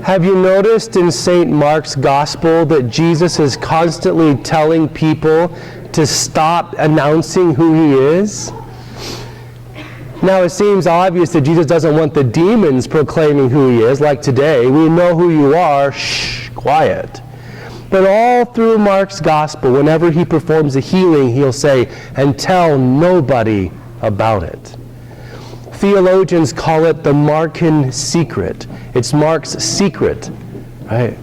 Have you noticed in St. Mark's Gospel that Jesus is constantly telling people to stop announcing who he is? Now it seems obvious that Jesus doesn't want the demons proclaiming who he is, like today. We know who you are, shh, quiet. But all through Mark's Gospel, whenever he performs a healing, he'll say, and tell nobody about it. Theologians call it the Markan secret. It's Mark's secret, right?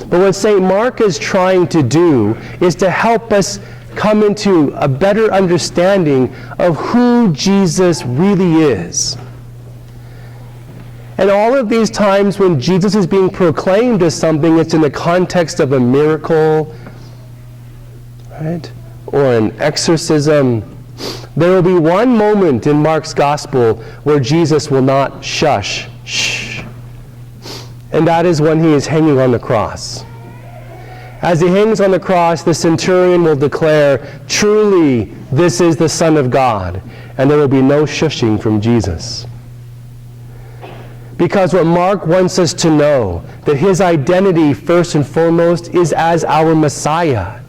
But what St. Mark is trying to do is to help us come into a better understanding of who Jesus really is. And all of these times when Jesus is being proclaimed as something, it's in the context of a miracle, right? Or an exorcism. There will be one moment in Mark's Gospel where Jesus will not shush, shh. And that is when he is hanging on the cross. As he hangs on the cross, the centurion will declare, truly, this is the Son of God. And there will be no shushing from Jesus. Because what Mark wants us to know, that his identity, first and foremost, is as our Messiah.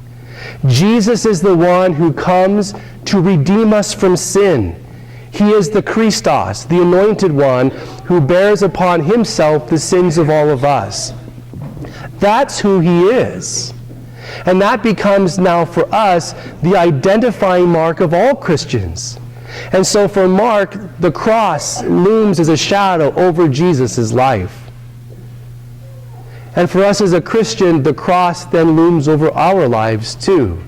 Jesus is the one who comes to redeem us from sin. He is the Christos, the anointed one, who bears upon himself the sins of all of us. That's who he is. And that becomes now for us the identifying mark of all Christians. And so for Mark, the cross looms as a shadow over Jesus' life. And for us as a Christian, the cross then looms over our lives too.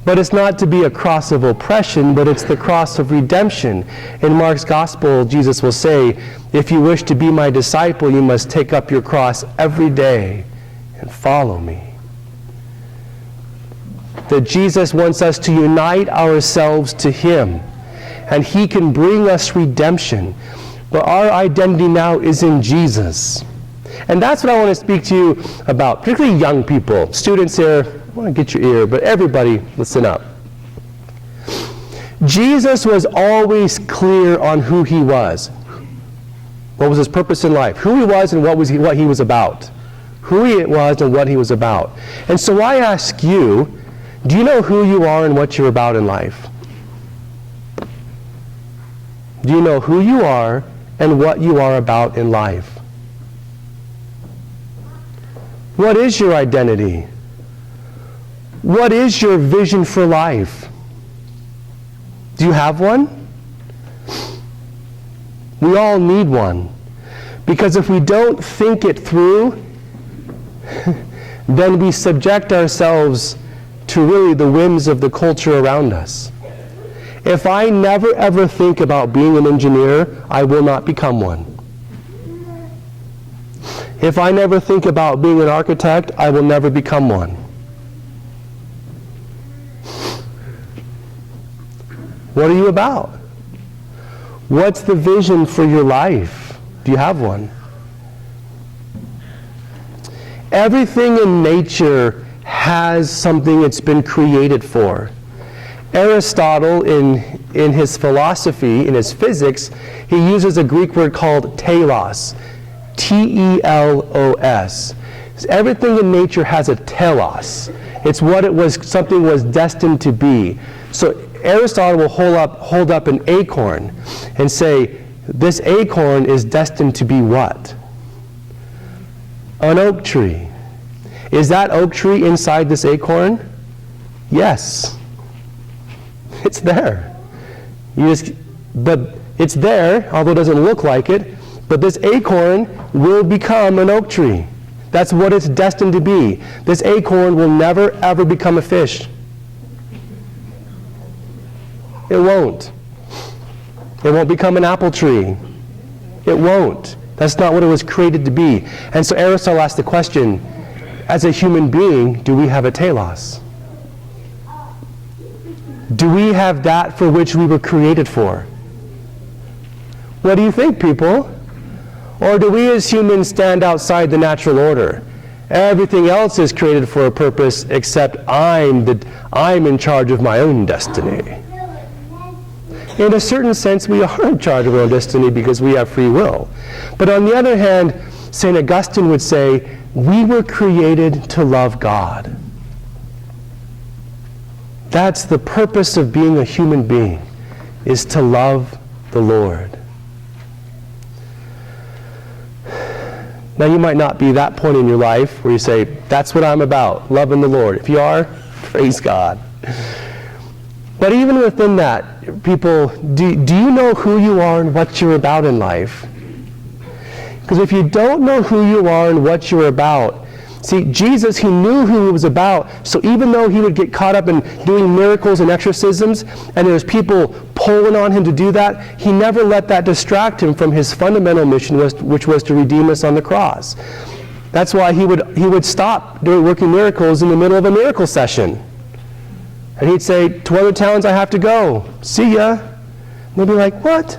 But it's not to be a cross of oppression, but it's the cross of redemption. In Mark's Gospel, Jesus will say, if you wish to be my disciple, you must take up your cross every day and follow me. That Jesus wants us to unite ourselves to him, and he can bring us redemption. But our identity now is in Jesus. And that's what I want to speak to you about, particularly young people. Students here, I want to get your ear, but everybody, listen up. Jesus was always clear on who he was. What was his purpose in life? Who he was and what he was about. Who he was and what he was about. And so I ask you, do you know who you are and what you're about in life? Do you know who you are and what you are about in life? What is your identity? What is your vision for life? Do you have one? We all need one. Because if we don't think it through, then we subject ourselves to really the whims of the culture around us. If I never ever think about being an engineer, I will not become one. If I never think about being an architect, I will never become one. What are you about? What's the vision for your life? Do you have one? Everything in nature has something it's been created for. Aristotle, in his philosophy, in his physics, he uses a Greek word called telos. T-E-L-O-S. Everything in nature has a telos. It's what it was, something was destined to be. So Aristotle will hold up an acorn and say, this acorn is destined to be what? An oak tree. Is that oak tree inside this acorn? Yes. It's there. But it's there, although it doesn't look like it. But this acorn will become an oak tree. That's what it's destined to be. This acorn will never, ever become a fish. It won't. It won't become an apple tree. It won't. That's not what it was created to be. And so Aristotle asked the question, as a human being, do we have a telos? Do we have that for which we were created for? What do you think, people? Or do we as humans stand outside the natural order? Everything else is created for a purpose except I'm in charge of my own destiny. In a certain sense, we are in charge of our own destiny because we have free will. But on the other hand, St. Augustine would say, we were created to love God. That's the purpose of being a human being, is to love the Lord. Now you might not be that point in your life where you say, that's what I'm about, loving the Lord. If you are, praise God. But even within that, people, do you know who you are and what you're about in life? Because if you don't know who you are and what you're about, see, Jesus, he knew who he was about, so even though he would get caught up in doing miracles and exorcisms, and there's people pulling on him to do that, he never let that distract him from his fundamental mission, which was to redeem us on the cross. That's why he would stop doing working miracles in the middle of a miracle session. And he'd say, to other towns I have to go. See ya. And they'd be like, what?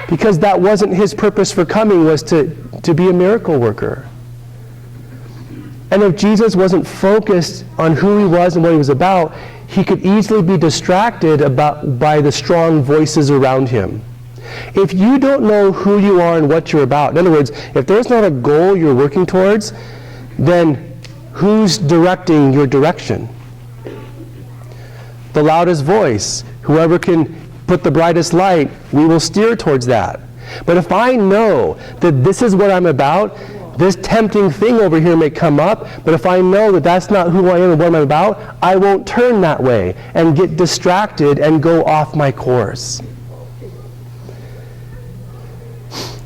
Because that wasn't his purpose for coming, was to be a miracle worker. And if Jesus wasn't focused on who he was and what he was about, he could easily be distracted by the strong voices around him. If you don't know who you are and what you're about, in other words, if there's not a goal you're working towards, then who's directing your direction? The loudest voice, whoever can put the brightest light, we will steer towards that. But if I know that this is what I'm about, this tempting thing over here may come up, but if I know that that's not who I am and what I'm about, I won't turn that way and get distracted and go off my course.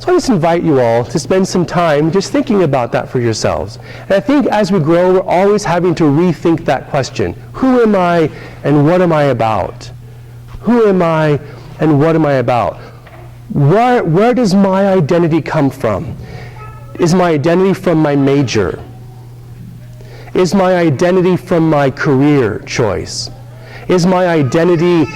So I just invite you all to spend some time just thinking about that for yourselves. And I think as we grow, we're always having to rethink that question. Who am I and what am I about? Who am I and what am I about? Where does my identity come from? Is my identity from my major? Is my identity from my career choice? Is my identity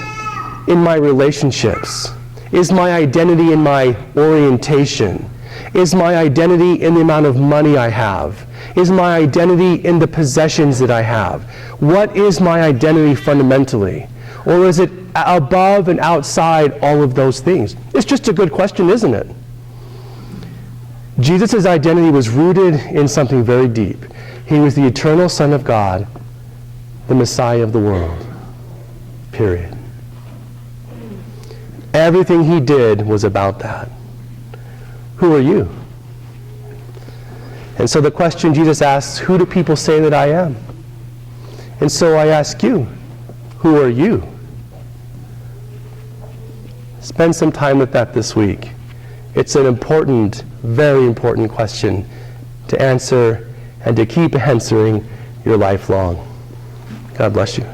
in my relationships? Is my identity in my orientation? Is my identity in the amount of money I have? Is my identity in the possessions that I have? What is my identity fundamentally? Or is it above and outside all of those things? It's just a good question, isn't it? Jesus' identity was rooted in something very deep. He was the eternal Son of God, the Messiah of the world. Period. Everything he did was about that. Who are you? And so the question Jesus asks, who do people say that I am? And so I ask you, who are you? Spend some time with that this week. It's an important, very important question to answer and to keep answering your life long. God bless you.